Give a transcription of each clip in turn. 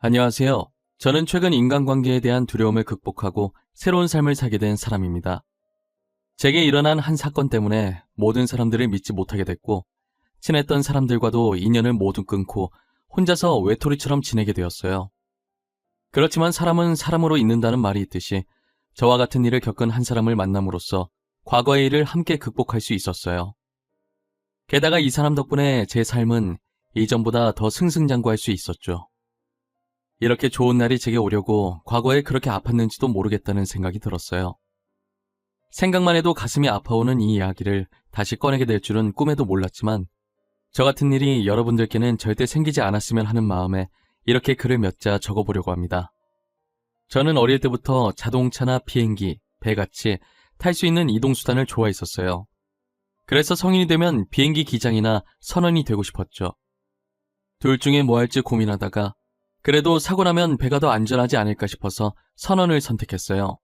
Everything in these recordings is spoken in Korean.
안녕하세요. 저는 최근 인간관계에 대한 두려움을 극복하고 새로운 삶을 살게 된 사람입니다. 제게 일어난 한 사건 때문에 모든 사람들을 믿지 못하게 됐고, 친했던 사람들과도 인연을 모두 끊고 혼자서 외톨이처럼 지내게 되었어요. 그렇지만 사람은 사람으로 있는다는 말이 있듯이 저와 같은 일을 겪은 한 사람을 만남으로써 과거의 일을 함께 극복할 수 있었어요. 게다가 이 사람 덕분에 제 삶은 이전보다 더 승승장구할 수 있었죠. 이렇게 좋은 날이 제게 오려고 과거에 그렇게 아팠는지도 모르겠다는 생각이 들었어요. 생각만 해도 가슴이 아파오는 이 이야기를 다시 꺼내게 될 줄은 꿈에도 몰랐지만, 저 같은 일이 여러분들께는 절대 생기지 않았으면 하는 마음에 이렇게 글을 몇 자 적어보려고 합니다. 저는 어릴 때부터 자동차나 비행기, 배같이 탈 수 있는 이동수단을 좋아했었어요. 그래서 성인이 되면 비행기 기장이나 선원이 되고 싶었죠. 둘 중에 뭐 할지 고민하다가 그래도 사고 나면 배가 더 안전하지 않을까 싶어서 선원을 선택했어요.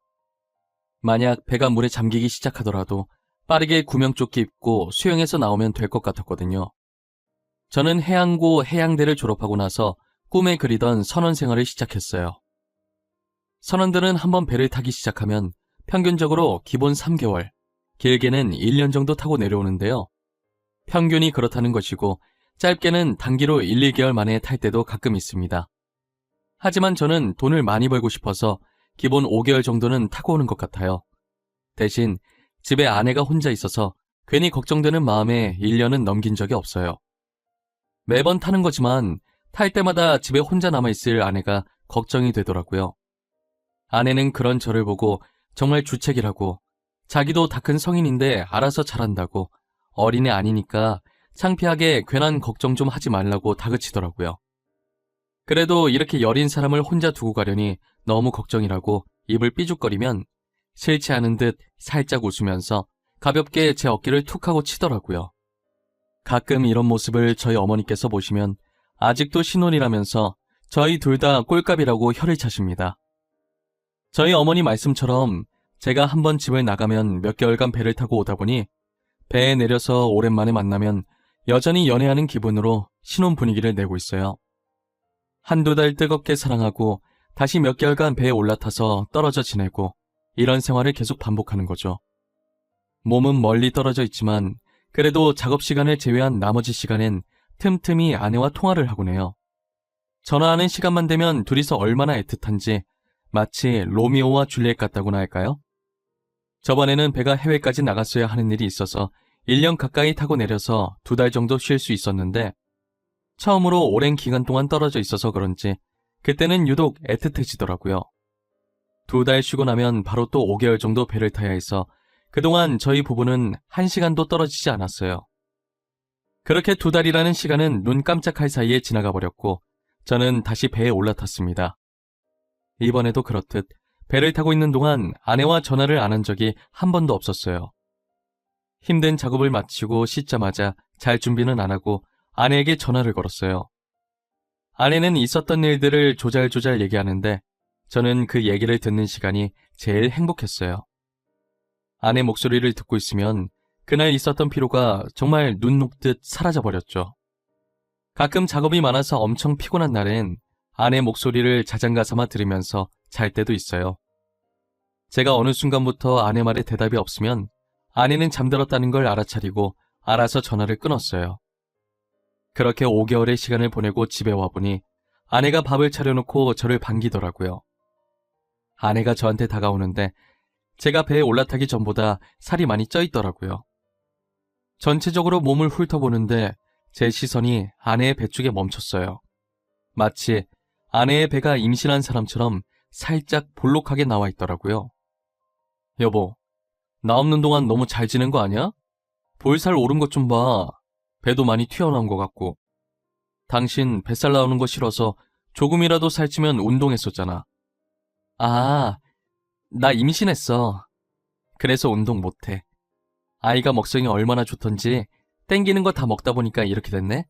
만약 배가 물에 잠기기 시작하더라도 빠르게 구명조끼 입고 수영해서 나오면 될 것 같았거든요. 저는 해양고 해양대를 졸업하고 나서 꿈에 그리던 선원 생활을 시작했어요. 선원들은 한번 배를 타기 시작하면 평균적으로 기본 3개월, 길게는 1년 정도 타고 내려오는데요. 평균이 그렇다는 것이고 짧게는 단기로 1, 2개월 만에 탈 때도 가끔 있습니다. 하지만 저는 돈을 많이 벌고 싶어서 기본 5개월 정도는 타고 오는 것 같아요. 대신 집에 아내가 혼자 있어서 괜히 걱정되는 마음에 1년은 넘긴 적이 없어요. 매번 타는 거지만 탈 때마다 집에 혼자 남아있을 아내가 걱정이 되더라고요. 아내는 그런 저를 보고 정말 주책이라고, 자기도 다 큰 성인인데 알아서 잘한다고, 어린애 아니니까 창피하게 괜한 걱정 좀 하지 말라고 다그치더라고요. 그래도 이렇게 여린 사람을 혼자 두고 가려니 너무 걱정이라고 입을 삐죽거리면 싫지 않은 듯 살짝 웃으면서 가볍게 제 어깨를 툭 하고 치더라고요. 가끔 이런 모습을 저희 어머니께서 보시면 아직도 신혼이라면서 저희 둘 다 꼴값이라고 혀를 차십니다. 저희 어머니 말씀처럼 제가 한번 집을 나가면 몇 개월간 배를 타고 오다 보니 배에 내려서 오랜만에 만나면 여전히 연애하는 기분으로 신혼 분위기를 내고 있어요. 한두 달 뜨겁게 사랑하고 다시 몇 개월간 배에 올라타서 떨어져 지내고, 이런 생활을 계속 반복하는 거죠. 몸은 멀리 떨어져 있지만 그래도 작업 시간을 제외한 나머지 시간엔 틈틈이 아내와 통화를 하곤 해요. 전화하는 시간만 되면 둘이서 얼마나 애틋한지 마치 로미오와 줄리엣 같다고나 할까요? 저번에는 배가 해외까지 나갔어야 하는 일이 있어서 1년 가까이 타고 내려서 2달 정도 쉴 수 있었는데, 처음으로 오랜 기간 동안 떨어져 있어서 그런지 그때는 유독 애틋해지더라고요. 2달 쉬고 나면 바로 또 5개월 정도 배를 타야 해서 그동안 저희 부부는 1시간도 떨어지지 않았어요. 그렇게 2달이라는 시간은 눈 깜짝할 사이에 지나가 버렸고 저는 다시 배에 올라탔습니다. 이번에도 그렇듯 배를 타고 있는 동안 아내와 전화를 안 한 적이 한 번도 없었어요. 힘든 작업을 마치고 씻자마자 잘 준비는 안 하고 아내에게 전화를 걸었어요. 아내는 있었던 일들을 조잘조잘 얘기하는데 저는 그 얘기를 듣는 시간이 제일 행복했어요. 아내 목소리를 듣고 있으면 그날 있었던 피로가 정말 눈 녹듯 사라져버렸죠. 가끔 작업이 많아서 엄청 피곤한 날엔 아내 목소리를 자장가 삼아 들으면서 잘 때도 있어요. 제가 어느 순간부터 아내 말에 대답이 없으면 아내는 잠들었다는 걸 알아차리고 알아서 전화를 끊었어요. 그렇게 5개월의 시간을 보내고 집에 와보니 아내가 밥을 차려놓고 저를 반기더라고요. 아내가 저한테 다가오는데 제가 배에 올라타기 전보다 살이 많이 쪄 있더라고요. 전체적으로 몸을 훑어보는데 제 시선이 아내의 배 쪽에 멈췄어요. 마치 아내의 배가 임신한 사람처럼 살짝 볼록하게 나와 있더라고요. 여보, 나 없는 동안 너무 잘 지낸 거 아니야? 볼살 오른 것 좀 봐. 배도 많이 튀어나온 것 같고. 당신 뱃살 나오는 거 싫어서 조금이라도 살찌면 운동했었잖아. 아, 나 임신했어. 그래서 운동 못해. 아이가 먹성이 얼마나 좋던지 땡기는 거 다 먹다 보니까 이렇게 됐네.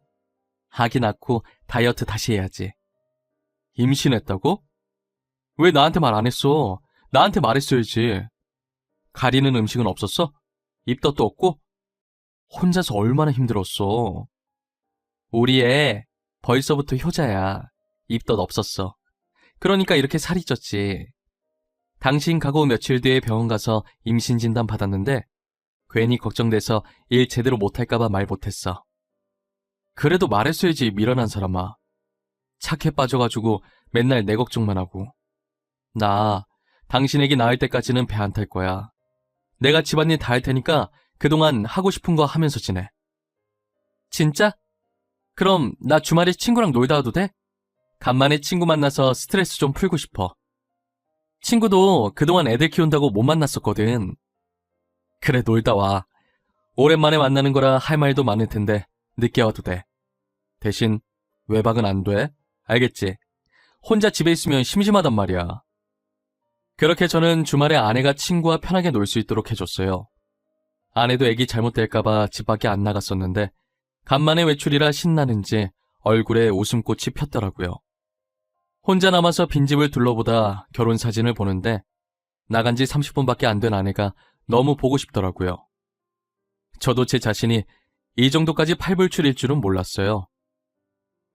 아기 낳고 다이어트 다시 해야지. 임신했다고? 왜 나한테 말 안 했어? 나한테 말했어야지. 가리는 음식은 없었어? 입덧도 없고? 혼자서 얼마나 힘들었어. 우리 애 벌써부터 효자야. 입덧 없었어. 그러니까 이렇게 살이 쪘지. 당신 가고 며칠 뒤에 병원 가서 임신 진단 받았는데 괜히 걱정돼서 일 제대로 못할까봐 말 못했어. 그래도 말했어야지, 미련한 사람아. 착해 빠져가지고 맨날 내 걱정만 하고. 나 당신 애기 낳을 때까지는 배 안 탈 거야. 내가 집안일 다 할 테니까 그동안 하고 싶은 거 하면서 지내. 진짜? 그럼 나 주말에 친구랑 놀다 와도 돼? 간만에 친구 만나서 스트레스 좀 풀고 싶어. 친구도 그동안 애들 키운다고 못 만났었거든. 그래, 놀다 와. 오랜만에 만나는 거라 할 말도 많을 텐데 늦게 와도 돼. 대신 외박은 안 돼. 알겠지? 혼자 집에 있으면 심심하단 말이야. 그렇게 저는 주말에 아내가 친구와 편하게 놀 수 있도록 해줬어요. 아내도 애기 잘못될까봐 집 밖에 안 나갔었는데 간만에 외출이라 신나는지 얼굴에 웃음꽃이 폈더라고요. 혼자 남아서 빈집을 둘러보다 결혼 사진을 보는데 나간 지 30분밖에 안 된 아내가 너무 보고 싶더라고요. 저도 제 자신이 이 정도까지 팔불출일 줄은 몰랐어요.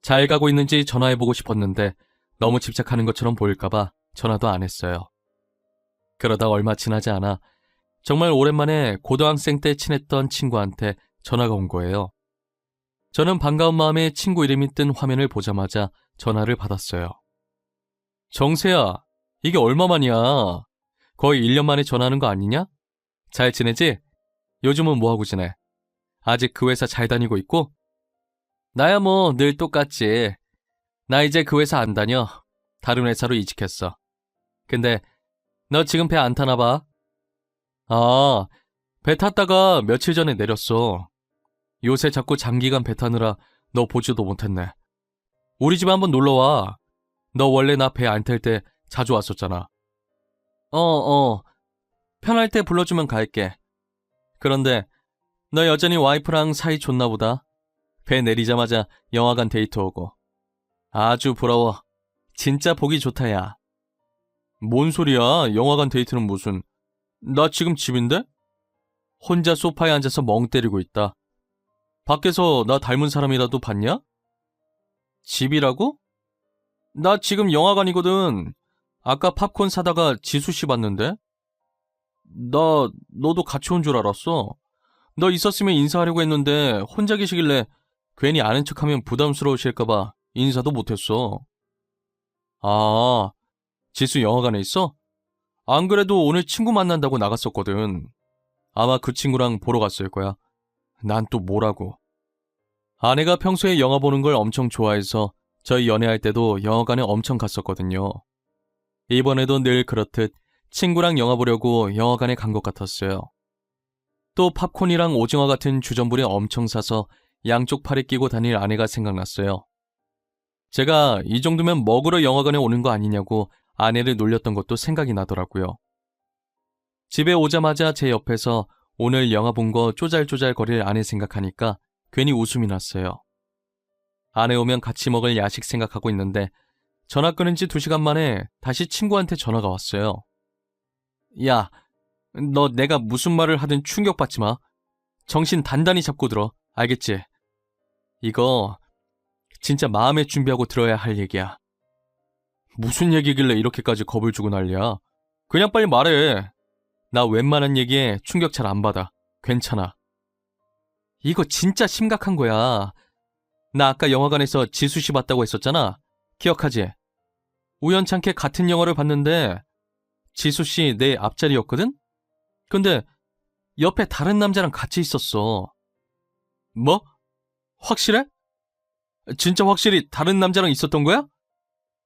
잘 가고 있는지 전화해보고 싶었는데 너무 집착하는 것처럼 보일까봐 전화도 안 했어요. 그러다 얼마 지나지 않아 정말 오랜만에 고등학생 때 친했던 친구한테 전화가 온 거예요. 저는 반가운 마음에 친구 이름이 뜬 화면을 보자마자 전화를 받았어요. 정세야, 이게 얼마만이야? 거의 1년 만에 전화하는 거 아니냐? 잘 지내지? 요즘은 뭐하고 지내? 아직 그 회사 잘 다니고 있고? 나야 뭐 늘 똑같지. 나 이제 그 회사 안 다녀. 다른 회사로 이직했어. 근데 너 지금 배 안 타나 봐? 아, 배 탔다가 며칠 전에 내렸어. 요새 자꾸 장기간 배 타느라 너 보지도 못했네. 우리 집에 한번 놀러와. 너 원래 나 배 안 탈 때 자주 왔었잖아. 편할 때 불러주면 갈게. 그런데 너 여전히 와이프랑 사이 좋나 보다. 배 내리자마자 영화관 데이트 오고. 아주 부러워. 진짜 보기 좋다, 야. 뭔 소리야? 영화관 데이트는 무슨. 나 지금 집인데? 혼자 소파에 앉아서 멍 때리고 있다. 밖에서 나 닮은 사람이라도 봤냐? 집이라고? 나 지금 영화관이거든. 아까 팝콘 사다가 지수씨 봤는데? 너도 같이 온 줄 알았어. 너 있었으면 인사하려고 했는데 혼자 계시길래 괜히 아는 척하면 부담스러우실까봐 인사도 못했어. 아, 지수 영화관에 있어? 안 그래도 오늘 친구 만난다고 나갔었거든. 아마 그 친구랑 보러 갔을 거야. 난 또 뭐라고. 아내가 평소에 영화 보는 걸 엄청 좋아해서 저희 연애할 때도 영화관에 엄청 갔었거든요. 이번에도 늘 그렇듯 친구랑 영화 보려고 영화관에 간 것 같았어요. 또 팝콘이랑 오징어 같은 주전부리 엄청 사서 양쪽 팔에 끼고 다닐 아내가 생각났어요. 제가 이 정도면 먹으러 영화관에 오는 거 아니냐고 아내를 놀렸던 것도 생각이 나더라고요. 집에 오자마자 제 옆에서 오늘 영화 본 거 쪼잘쪼잘 거릴 아내 생각하니까 괜히 웃음이 났어요. 아내 오면 같이 먹을 야식 생각하고 있는데 전화 끊은 지 2시간 만에 다시 친구한테 전화가 왔어요. 야, 너 내가 무슨 말을 하든 충격받지 마. 정신 단단히 잡고 들어. 알겠지? 이거 진짜 마음의 준비하고 들어야 할 얘기야. 무슨 얘기길래 이렇게까지 겁을 주고 난리야? 그냥 빨리 말해. 나 웬만한 얘기에 충격 잘 안 받아. 괜찮아. 이거 진짜 심각한 거야. 나 아까 영화관에서 지수씨 봤다고 했었잖아. 기억하지? 우연찮게 같은 영화를 봤는데 지수씨 내 앞자리였거든? 근데 옆에 다른 남자랑 같이 있었어. 뭐? 확실해? 진짜 확실히 다른 남자랑 있었던 거야?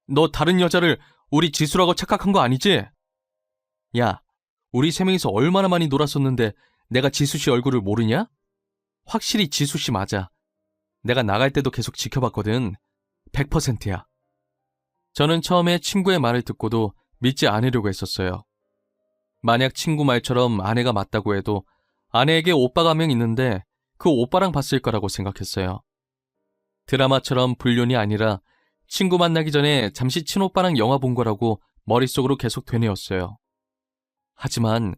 너 다른 여자를 우리 지수라고 착각한 거 아니지? 야, 우리 3명이서 얼마나 많이 놀았었는데 내가 지수씨 얼굴을 모르냐? 확실히 지수씨 맞아. 내가 나갈 때도 계속 지켜봤거든. 100%야. 저는 처음에 친구의 말을 듣고도 믿지 않으려고 했었어요. 만약 친구 말처럼 아내가 맞다고 해도 아내에게 오빠가 한 명 있는데 그 오빠랑 봤을 거라고 생각했어요. 드라마처럼 불륜이 아니라 친구 만나기 전에 잠시 친오빠랑 영화 본 거라고 머릿속으로 계속 되뇌었어요. 하지만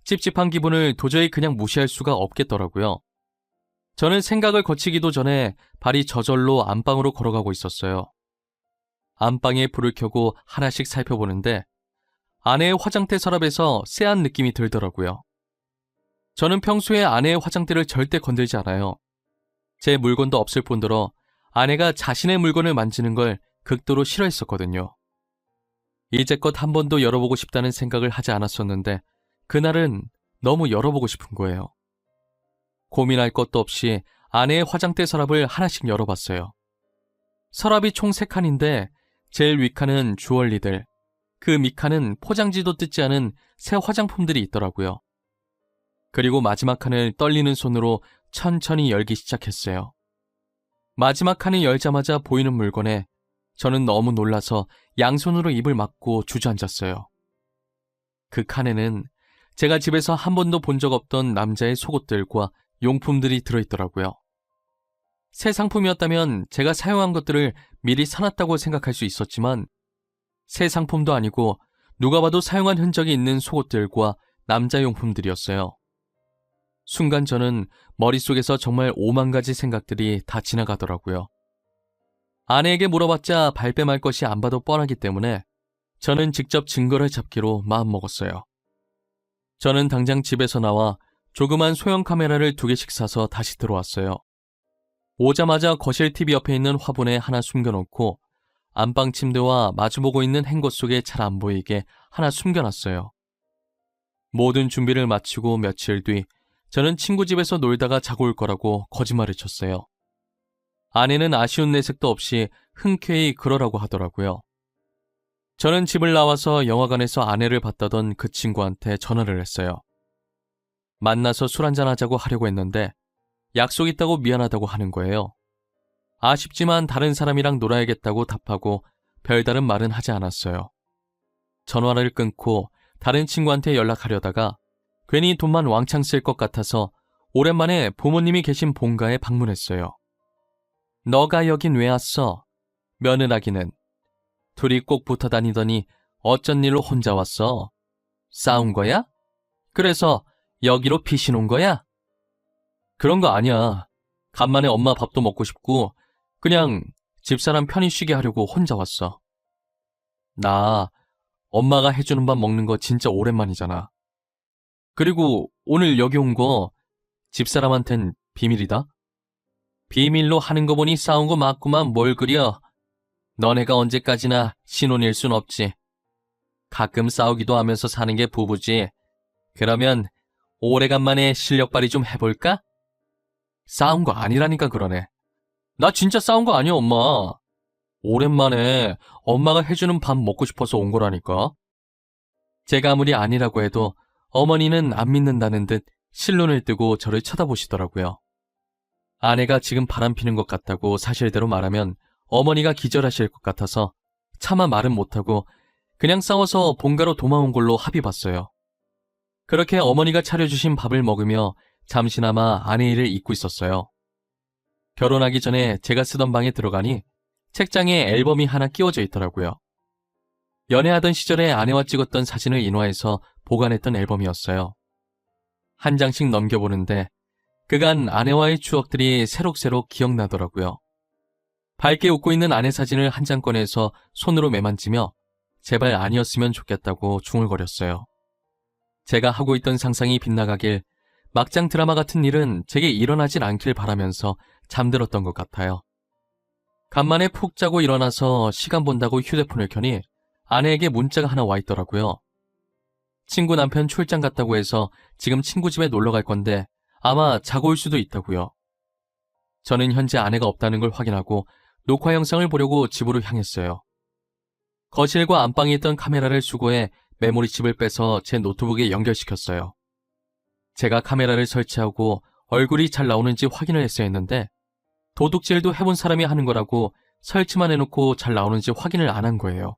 찝찝한 기분을 도저히 그냥 무시할 수가 없겠더라고요. 저는 생각을 거치기도 전에 발이 저절로 안방으로 걸어가고 있었어요. 안방에 불을 켜고 하나씩 살펴보는데 아내의 화장대 서랍에서 쎄한 느낌이 들더라고요. 저는 평소에 아내의 화장대를 절대 건들지 않아요. 제 물건도 없을 뿐더러 아내가 자신의 물건을 만지는 걸 극도로 싫어했었거든요. 이제껏 한 번도 열어보고 싶다는 생각을 하지 않았었는데 그날은 너무 열어보고 싶은 거예요. 고민할 것도 없이 아내의 화장대 서랍을 하나씩 열어봤어요. 서랍이 총 3칸인데 제일 윗칸은 주얼리들, 그 밑칸은 포장지도 뜯지 않은 새 화장품들이 있더라고요. 그리고 마지막 칸을 떨리는 손으로 천천히 열기 시작했어요. 마지막 칸을 열자마자 보이는 물건에 저는 너무 놀라서 양손으로 입을 막고 주저앉았어요. 그 칸에는 제가 집에서 한 번도 본 적 없던 남자의 속옷들과 용품들이 들어있더라고요. 새 상품이었다면 제가 사용한 것들을 미리 사놨다고 생각할 수 있었지만 새 상품도 아니고 누가 봐도 사용한 흔적이 있는 속옷들과 남자 용품들이었어요. 순간 저는 머릿속에서 정말 5만 가지 생각들이 다 지나가더라고요. 아내에게 물어봤자 발뺌할 것이 안 봐도 뻔하기 때문에 저는 직접 증거를 잡기로 마음먹었어요. 저는 당장 집에서 나와 조그만 소형 카메라를 2개씩 사서 다시 들어왔어요. 오자마자 거실 TV 옆에 있는 화분에 하나 숨겨놓고 안방 침대와 마주보고 있는 행거 속에 잘 안 보이게 하나 숨겨놨어요. 모든 준비를 마치고 며칠 뒤 저는 친구 집에서 놀다가 자고 올 거라고 거짓말을 쳤어요. 아내는 아쉬운 내색도 없이 흔쾌히 그러라고 하더라고요. 저는 집을 나와서 영화관에서 아내를 봤다던 그 친구한테 전화를 했어요. 만나서 술 한잔 하자고 하려고 했는데 약속 있다고 미안하다고 하는 거예요. 아쉽지만 다른 사람이랑 놀아야겠다고 답하고 별다른 말은 하지 않았어요. 전화를 끊고 다른 친구한테 연락하려다가 괜히 돈만 왕창 쓸 것 같아서 오랜만에 부모님이 계신 본가에 방문했어요. 너가 여긴 왜 왔어? 며느라기는. 둘이 꼭 붙어 다니더니 어쩐 일로 혼자 왔어? 싸운 거야? 그래서 여기로 피신 온 거야? 그런 거 아니야. 간만에 엄마 밥도 먹고 싶고 그냥 집사람 편히 쉬게 하려고 혼자 왔어. 나 엄마가 해주는 밥 먹는 거 진짜 오랜만이잖아. 그리고 오늘 여기 온 거 집사람한텐 비밀이다. 비밀로 하는 거 보니 싸운 거 맞구만. 뭘 그려. 너네가 언제까지나 신혼일 순 없지. 가끔 싸우기도 하면서 사는 게 부부지. 그러면 오래간만에 실력 발휘 좀 해볼까? 싸운 거 아니라니까 그러네. 나 진짜 싸운 거 아니야, 엄마. 오랜만에 엄마가 해주는 밥 먹고 싶어서 온 거라니까. 제가 아무리 아니라고 해도 어머니는 안 믿는다는 듯 실눈을 뜨고 저를 쳐다보시더라고요. 아내가 지금 바람 피는 것 같다고 사실대로 말하면 어머니가 기절하실 것 같아서 차마 말은 못하고 그냥 싸워서 본가로 도망온 걸로 합의 봤어요. 그렇게 어머니가 차려주신 밥을 먹으며 잠시나마 아내 일을 잊고 있었어요. 결혼하기 전에 제가 쓰던 방에 들어가니 책장에 앨범이 하나 끼워져 있더라고요. 연애하던 시절에 아내와 찍었던 사진을 인화해서 보관했던 앨범이었어요. 한 장씩 넘겨보는데 그간 아내와의 추억들이 새록새록 기억나더라고요. 밝게 웃고 있는 아내 사진을 한 장 꺼내서 손으로 매만지며 제발 아니었으면 좋겠다고 중얼거렸어요. 제가 하고 있던 상상이 빗나가길 막장 드라마 같은 일은 제게 일어나질 않길 바라면서 잠들었던 것 같아요. 간만에 푹 자고 일어나서 시간 본다고 휴대폰을 켜니 아내에게 문자가 하나 와 있더라고요. 친구 남편 출장 갔다고 해서 지금 친구 집에 놀러 갈 건데 아마 자고 올 수도 있다고요. 저는 현재 아내가 없다는 걸 확인하고 녹화 영상을 보려고 집으로 향했어요. 거실과 안방에 있던 카메라를 수거해 메모리 칩을 빼서 제 노트북에 연결시켰어요. 제가 카메라를 설치하고 얼굴이 잘 나오는지 확인을 했어야 했는데 도둑질도 해본 사람이 하는 거라고 설치만 해놓고 잘 나오는지 확인을 안 한 거예요.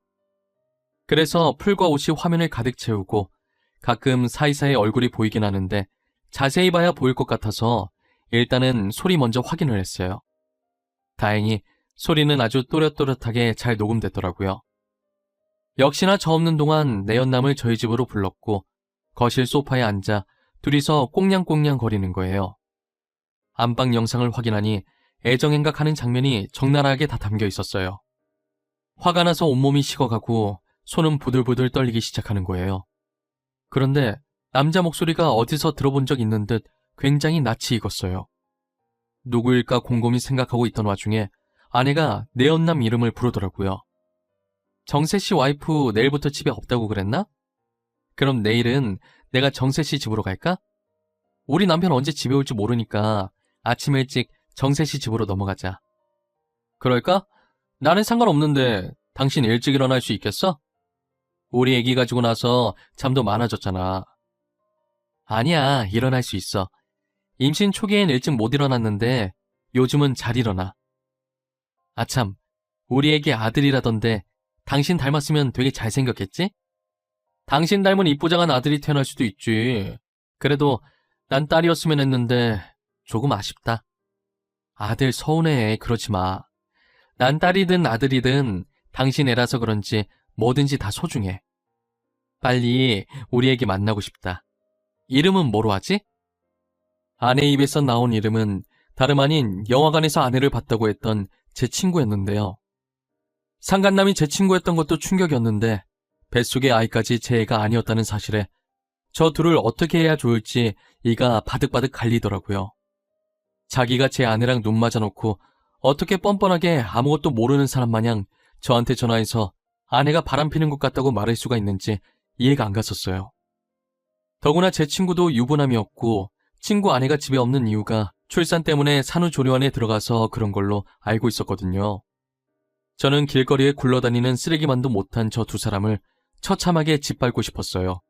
그래서 풀과 옷이 화면을 가득 채우고 가끔 사이사이 얼굴이 보이긴 하는데 자세히 봐야 보일 것 같아서 일단은 소리 먼저 확인을 했어요. 다행히 소리는 아주 또렷또렷하게 잘 녹음됐더라고요. 역시나 저 없는 동안 내연남을 저희 집으로 불렀고 거실 소파에 앉아 둘이서 꽁냥꽁냥 거리는 거예요. 안방 영상을 확인하니 애정행각하는 장면이 적나라하게 다 담겨 있었어요. 화가 나서 온몸이 식어가고 손은 부들부들 떨리기 시작하는 거예요. 그런데 남자 목소리가 어디서 들어본 적 있는 듯 굉장히 낯이 익었어요. 누구일까 곰곰이 생각하고 있던 와중에 아내가 내연남 이름을 부르더라고요. 정세씨 와이프 내일부터 집에 없다고 그랬나? 그럼 내일은 내가 정세씨 집으로 갈까? 우리 남편 언제 집에 올지 모르니까 아침 일찍 정세씨 집으로 넘어가자. 그럴까? 나는 상관없는데 당신 일찍 일어날 수 있겠어? 우리 애기 가지고 나서 잠도 많아졌잖아. 아니야, 일어날 수 있어. 임신 초기엔 일찍 못 일어났는데 요즘은 잘 일어나. 아참, 우리 애기 아들이라던데 당신 닮았으면 되게 잘생겼겠지? 당신 닮은 이쁘장한 아들이 태어날 수도 있지. 그래도 난 딸이었으면 했는데 조금 아쉽다. 아들 서운해, 그러지 마. 난 딸이든 아들이든 당신 애라서 그런지 뭐든지 다 소중해. 빨리 우리 애기 만나고 싶다. 이름은 뭐로 하지? 아내 입에서 나온 이름은 다름 아닌 영화관에서 아내를 봤다고 했던 제 친구였는데요. 상간남이 제 친구였던 것도 충격이었는데 뱃속의 아이까지 제 애가 아니었다는 사실에 저 둘을 어떻게 해야 좋을지 이가 바득바득 갈리더라고요. 자기가 제 아내랑 눈 맞아놓고 어떻게 뻔뻔하게 아무것도 모르는 사람 마냥 저한테 전화해서 아내가 바람피는 것 같다고 말할 수가 있는지 이해가 안 갔었어요. 더구나 제 친구도 유부남이었고 친구 아내가 집에 없는 이유가 출산 때문에 산후조리원에 들어가서 그런 걸로 알고 있었거든요. 저는 길거리에 굴러다니는 쓰레기만도 못한 저 두 사람을 처참하게 짓밟고 싶었어요.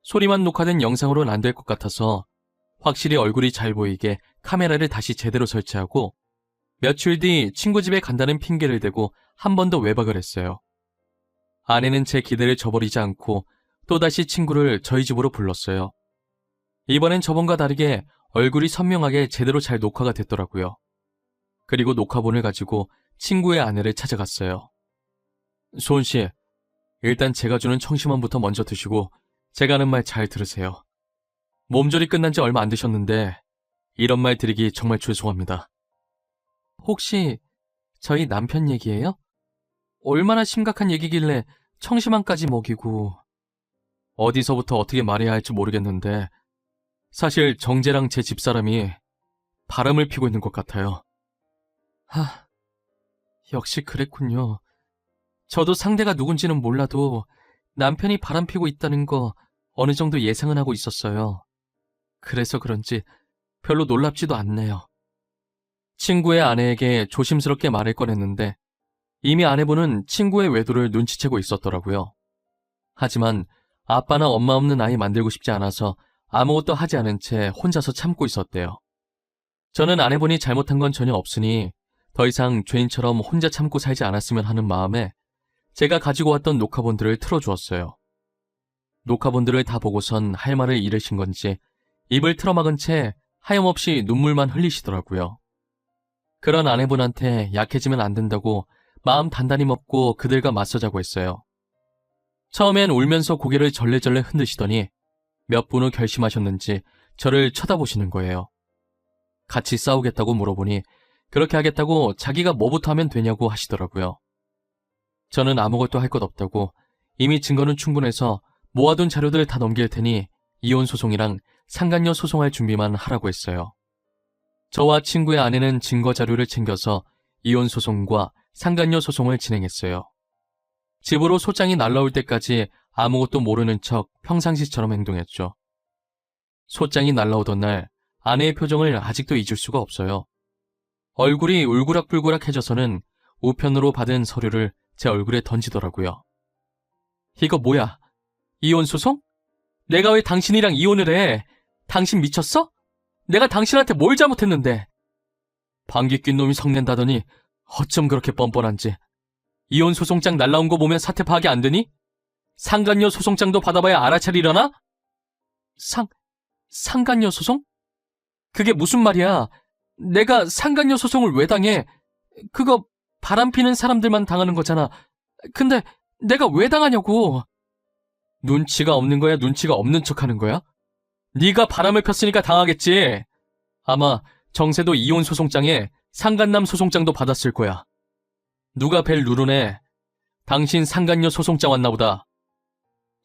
소리만 녹화된 영상으로는 안 될 것 같아서 확실히 얼굴이 잘 보이게 카메라를 다시 제대로 설치하고 며칠 뒤 친구 집에 간다는 핑계를 대고 한 번 더 외박을 했어요. 아내는 제 기대를 저버리지 않고 또다시 친구를 저희 집으로 불렀어요. 이번엔 저번과 다르게 얼굴이 선명하게 제대로 잘 녹화가 됐더라고요. 그리고 녹화본을 가지고 친구의 아내를 찾아갔어요. 소은 씨, 일단 제가 주는 청심환부터 먼저 드시고 제가 하는 말 잘 들으세요. 몸조리 끝난 지 얼마 안 되셨는데 이런 말 드리기 정말 죄송합니다. 혹시 저희 남편 얘기예요? 얼마나 심각한 얘기길래 청심환까지 먹이고... 어디서부터 어떻게 말해야 할지 모르겠는데 사실 정재랑 제 집사람이 바람을 피고 있는 것 같아요. 역시 그랬군요. 저도 상대가 누군지는 몰라도 남편이 바람 피고 있다는 거 어느 정도 예상은 하고 있었어요. 그래서 그런지 별로 놀랍지도 않네요. 친구의 아내에게 조심스럽게 말을 꺼냈는데 이미 아내분은 친구의 외도를 눈치채고 있었더라고요. 하지만 아빠나 엄마 없는 아이 만들고 싶지 않아서 아무것도 하지 않은 채 혼자서 참고 있었대요. 저는 아내분이 잘못한 건 전혀 없으니 더 이상 죄인처럼 혼자 참고 살지 않았으면 하는 마음에 제가 가지고 왔던 녹화본들을 틀어주었어요. 녹화본들을 다 보고선 할 말을 잃으신 건지 입을 틀어막은 채 하염없이 눈물만 흘리시더라고요. 그런 아내분한테 약해지면 안 된다고 마음 단단히 먹고 그들과 맞서자고 했어요. 처음엔 울면서 고개를 절레절레 흔드시더니 몇 분 후 결심하셨는지 저를 쳐다보시는 거예요. 같이 싸우겠다고 물어보니 그렇게 하겠다고 자기가 뭐부터 하면 되냐고 하시더라고요. 저는 아무것도 할 것 없다고 이미 증거는 충분해서 모아둔 자료들 다 넘길 테니 이혼 소송이랑 상간녀 소송할 준비만 하라고 했어요. 저와 친구의 아내는 증거 자료를 챙겨서 이혼 소송과 상간녀 소송을 진행했어요. 집으로 소장이 날라올 때까지 아무것도 모르는 척 평상시처럼 행동했죠. 소장이 날라오던 날 아내의 표정을 아직도 잊을 수가 없어요. 얼굴이 울그락불그락해져서는 우편으로 받은 서류를 제 얼굴에 던지더라고요. 이거 뭐야? 이혼 소송? 내가 왜 당신이랑 이혼을 해? 당신 미쳤어? 내가 당신한테 뭘 잘못했는데? 방귀 낀 놈이 성낸다더니 어쩜 그렇게 뻔뻔한지. 이혼 소송장 날라온 거 보면 사태 파악이 안 되니? 상간녀 소송장도 받아봐야 알아차리려나? 상간녀 소송? 그게 무슨 말이야? 내가 상간녀 소송을 왜 당해? 그거 바람피는 사람들만 당하는 거잖아. 근데 내가 왜 당하냐고. 눈치가 없는 거야, 눈치가 없는 척하는 거야? 네가 바람을 폈으니까 당하겠지. 아마 정세도 이혼 소송장에 상간남 소송장도 받았을 거야. 누가 벨 누르네. 당신 상간녀 소송장 왔나 보다.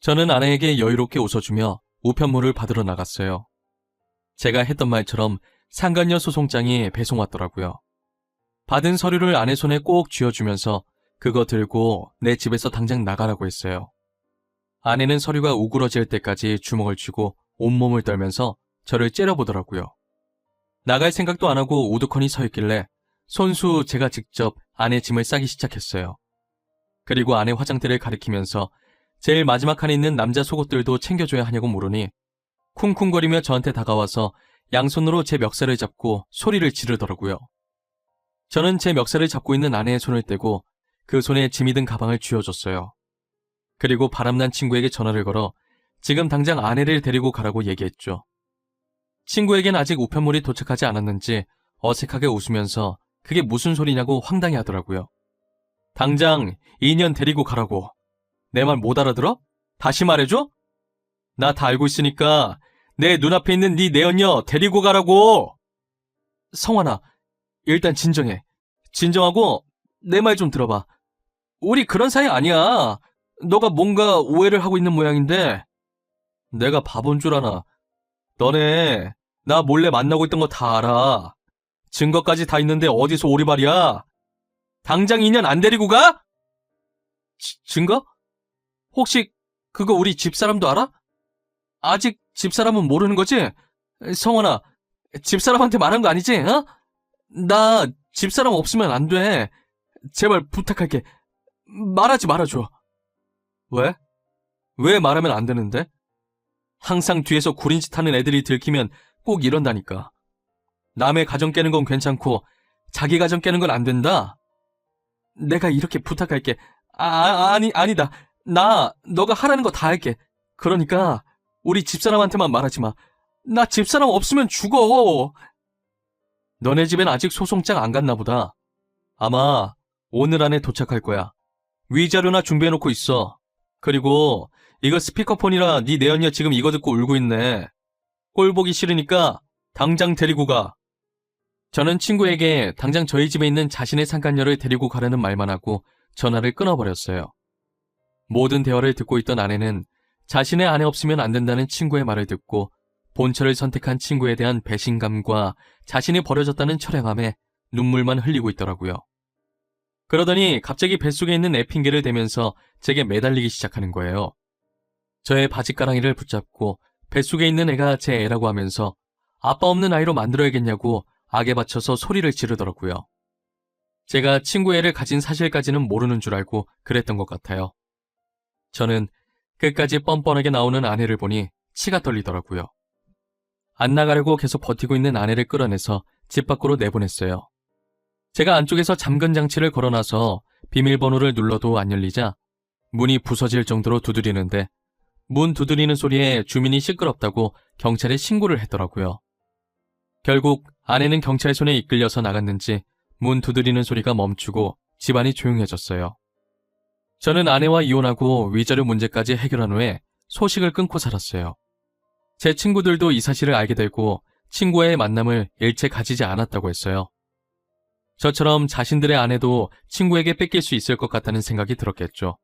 저는 아내에게 여유롭게 웃어주며 우편물을 받으러 나갔어요. 제가 했던 말처럼 상간녀 소송장이 배송 왔더라고요. 받은 서류를 아내 손에 꼭 쥐어주면서 그거 들고 내 집에서 당장 나가라고 했어요. 아내는 서류가 우그러질 때까지 주먹을 쥐고 온몸을 떨면서 저를 째려보더라고요. 나갈 생각도 안 하고 우두커니 서 있길래 손수 제가 직접 아내 짐을 싸기 시작했어요. 그리고 아내 화장대를 가리키면서 제일 마지막 칸에 있는 남자 속옷들도 챙겨줘야 하냐고 물으니 쿵쿵거리며 저한테 다가와서 양손으로 제 멱살을 잡고 소리를 지르더라고요. 저는 제 멱살을 잡고 있는 아내의 손을 떼고 그 손에 짐이 든 가방을 쥐어줬어요. 그리고 바람난 친구에게 전화를 걸어 지금 당장 아내를 데리고 가라고 얘기했죠. 친구에겐 아직 우편물이 도착하지 않았는지 어색하게 웃으면서 그게 무슨 소리냐고 황당해 하더라고요. 당장 2년 데리고 가라고. 내 말 못 알아들어? 다시 말해줘? 나 다 알고 있으니까 내 눈앞에 있는 네 내연녀 데리고 가라고. 성환아, 일단 진정해. 진정하고 내 말 좀 들어봐. 우리 그런 사이 아니야. 너가 뭔가 오해를 하고 있는 모양인데. 내가 바본 줄 아나. 너네 나 몰래 만나고 있던 거 다 알아. 증거까지 다 있는데 어디서 오리발이야? 당장 2년 안 데리고 가? 증거? 혹시 그거 우리 집사람도 알아? 아직 집사람은 모르는 거지? 성원아, 집사람한테 말한 거 아니지? 어? 나 집사람 없으면 안 돼. 제발 부탁할게. 말하지 말아줘. 왜? 왜 말하면 안 되는데? 항상 뒤에서 구린 짓 하는 애들이 들키면 꼭 이런다니까. 남의 가정 깨는 건 괜찮고 자기 가정 깨는 건 안 된다. 내가 이렇게 부탁할게. 아니다. 나 너가 하라는 거 다 할게. 그러니까 우리 집사람한테만 말하지 마. 나 집사람 없으면 죽어. 너네 집엔 아직 소송장 안 갔나 보다. 아마 오늘 안에 도착할 거야. 위자료나 준비해놓고 있어. 그리고 이거 스피커폰이라 네 내연녀 지금 이거 듣고 울고 있네. 꼴 보기 싫으니까 당장 데리고 가. 저는 친구에게 당장 저희 집에 있는 자신의 상간녀를 데리고 가려는 말만 하고 전화를 끊어버렸어요. 모든 대화를 듣고 있던 아내는 자신의 아내 없으면 안 된다는 친구의 말을 듣고 본처를 선택한 친구에 대한 배신감과 자신이 버려졌다는 처량함에 눈물만 흘리고 있더라고요. 그러더니 갑자기 뱃속에 있는 애 핑계를 대면서 제게 매달리기 시작하는 거예요. 저의 바지가랑이를 붙잡고 뱃속에 있는 애가 제 애라고 하면서 아빠 없는 아이로 만들어야겠냐고 악에 받쳐서 소리를 지르더라고요. 제가 친구 애를 가진 사실까지는 모르는 줄 알고 그랬던 것 같아요. 저는 끝까지 뻔뻔하게 나오는 아내를 보니 치가 떨리더라고요. 안 나가려고 계속 버티고 있는 아내를 끌어내서 집 밖으로 내보냈어요. 제가 안쪽에서 잠금 장치를 걸어놔서 비밀번호를 눌러도 안 열리자 문이 부서질 정도로 두드리는데 문 두드리는 소리에 주민이 시끄럽다고 경찰에 신고를 했더라고요. 결국 아내는 경찰 손에 이끌려서 나갔는지 문 두드리는 소리가 멈추고 집안이 조용해졌어요. 저는 아내와 이혼하고 위자료 문제까지 해결한 후에 소식을 끊고 살았어요. 제 친구들도 이 사실을 알게 되고 친구와의 만남을 일체 가지지 않았다고 했어요. 저처럼 자신들의 아내도 친구에게 뺏길 수 있을 것 같다는 생각이 들었겠죠.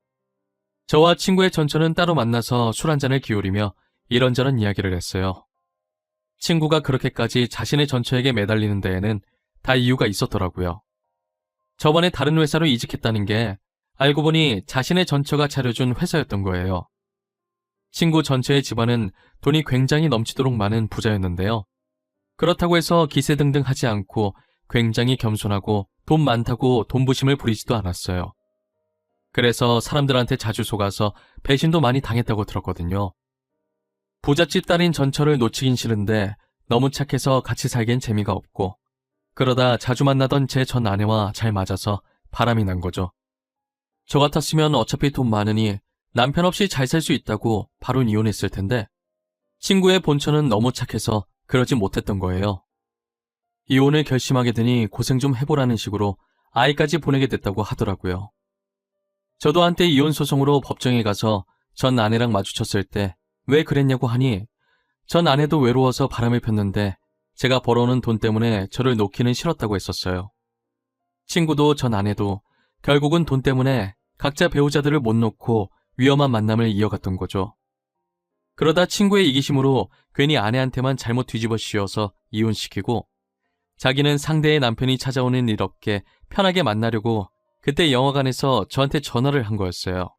저와 친구의 전처는 따로 만나서 술 한잔을 기울이며 이런저런 이야기를 했어요. 친구가 그렇게까지 자신의 전처에게 매달리는 데에는 다 이유가 있었더라고요. 저번에 다른 회사로 이직했다는 게 알고 보니 자신의 전처가 차려준 회사였던 거예요. 친구 전처의 집안은 돈이 굉장히 넘치도록 많은 부자였는데요. 그렇다고 해서 기세등등하지 않고 굉장히 겸손하고 돈 많다고 돈부심을 부리지도 않았어요. 그래서 사람들한테 자주 속아서 배신도 많이 당했다고 들었거든요. 부잣집 딸인 전처를 놓치긴 싫은데 너무 착해서 같이 살기엔 재미가 없고 그러다 자주 만나던 제 전 아내와 잘 맞아서 바람이 난 거죠. 저 같았으면 어차피 돈 많으니 남편 없이 잘 살 수 있다고 바로 이혼했을 텐데 친구의 본처는 너무 착해서 그러지 못했던 거예요. 이혼을 결심하게 되니 고생 좀 해보라는 식으로 아이까지 보내게 됐다고 하더라고요. 저도 한때 이혼 소송으로 법정에 가서 전 아내랑 마주쳤을 때 왜 그랬냐고 하니 전 아내도 외로워서 바람을 폈는데 제가 벌어오는 돈 때문에 저를 놓기는 싫었다고 했었어요. 친구도 전 아내도 결국은 돈 때문에 각자 배우자들을 못 놓고 위험한 만남을 이어갔던 거죠. 그러다 친구의 이기심으로 괜히 아내한테만 잘못 뒤집어 씌워서 이혼시키고 자기는 상대의 남편이 찾아오는 일 없게 편하게 만나려고 그때 영화관에서 저한테 전화를 한 거였어요.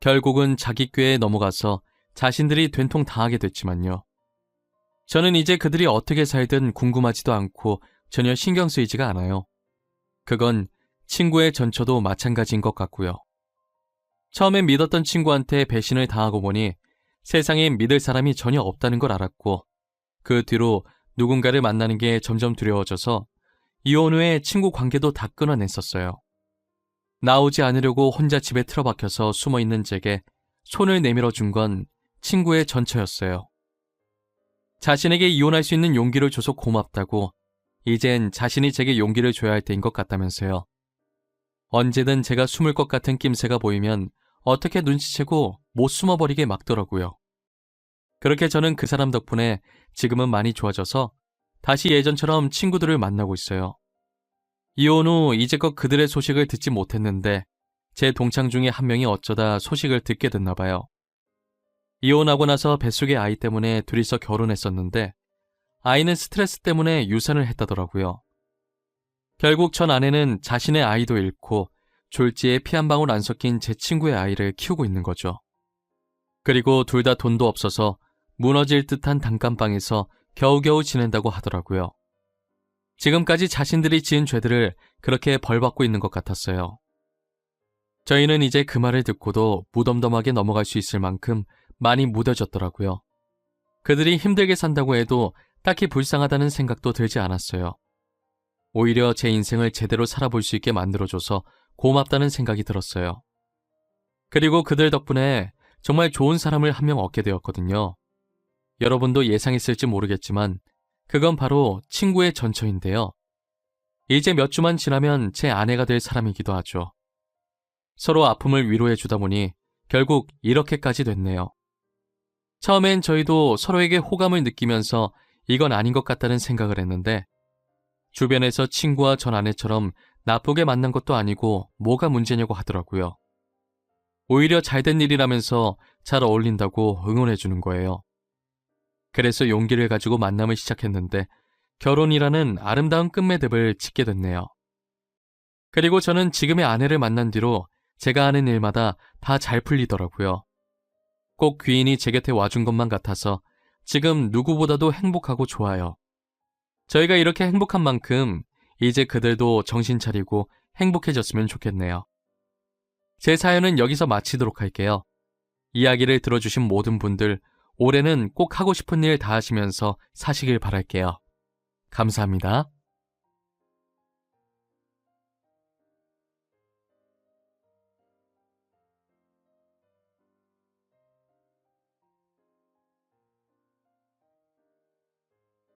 결국은 자기 꾀에 넘어가서 자신들이 된통 당하게 됐지만요. 저는 이제 그들이 어떻게 살든 궁금하지도 않고 전혀 신경 쓰이지가 않아요. 그건 친구의 전처도 마찬가지인 것 같고요. 처음엔 믿었던 친구한테 배신을 당하고 보니 세상에 믿을 사람이 전혀 없다는 걸 알았고 그 뒤로 누군가를 만나는 게 점점 두려워져서 이혼 후에 친구 관계도 다 끊어냈었어요. 나오지 않으려고 혼자 집에 틀어박혀서 숨어있는 제게 손을 내밀어 준 건 친구의 전처였어요. 자신에게 이혼할 수 있는 용기를 줘서 고맙다고 이젠 자신이 제게 용기를 줘야 할 때인 것 같다면서요. 언제든 제가 숨을 것 같은 낌새가 보이면 어떻게 눈치채고 못 숨어버리게 막더라고요. 그렇게 저는 그 사람 덕분에 지금은 많이 좋아져서 다시 예전처럼 친구들을 만나고 있어요. 이혼 후 이제껏 그들의 소식을 듣지 못했는데 제 동창 중에 한 명이 어쩌다 소식을 듣게 됐나 봐요. 이혼하고 나서 뱃속의 아이 때문에 둘이서 결혼했었는데 아이는 스트레스 때문에 유산을 했다더라고요. 결국 전 아내는 자신의 아이도 잃고 졸지에 피 한 방울 안 섞인 제 친구의 아이를 키우고 있는 거죠. 그리고 둘 다 돈도 없어서 무너질 듯한 단칸방에서 겨우겨우 지낸다고 하더라고요. 지금까지 자신들이 지은 죄들을 그렇게 벌받고 있는 것 같았어요. 저희는 이제 그 말을 듣고도 무덤덤하게 넘어갈 수 있을 만큼 많이 무뎌졌더라고요. 그들이 힘들게 산다고 해도 딱히 불쌍하다는 생각도 들지 않았어요. 오히려 제 인생을 제대로 살아볼 수 있게 만들어줘서 고맙다는 생각이 들었어요. 그리고 그들 덕분에 정말 좋은 사람을 한 명 얻게 되었거든요. 여러분도 예상했을지 모르겠지만 그건 바로 친구의 전처인데요. 이제 몇 주만 지나면 제 아내가 될 사람이기도 하죠. 서로 아픔을 위로해 주다 보니 결국 이렇게까지 됐네요. 처음엔 저희도 서로에게 호감을 느끼면서 이건 아닌 것 같다는 생각을 했는데 주변에서 친구와 전 아내처럼 나쁘게 만난 것도 아니고 뭐가 문제냐고 하더라고요. 오히려 잘된 일이라면서 잘 어울린다고 응원해 주는 거예요. 그래서 용기를 가지고 만남을 시작했는데 결혼이라는 아름다운 끝매듭을 짓게 됐네요. 그리고 저는 지금의 아내를 만난 뒤로 제가 하는 일마다 다 잘 풀리더라고요. 꼭 귀인이 제 곁에 와준 것만 같아서 지금 누구보다도 행복하고 좋아요. 저희가 이렇게 행복한 만큼 이제 그들도 정신 차리고 행복해졌으면 좋겠네요. 제 사연은 여기서 마치도록 할게요. 이야기를 들어주신 모든 분들 올해는 꼭 하고 싶은 일 다 하시면서 사시길 바랄게요. 감사합니다.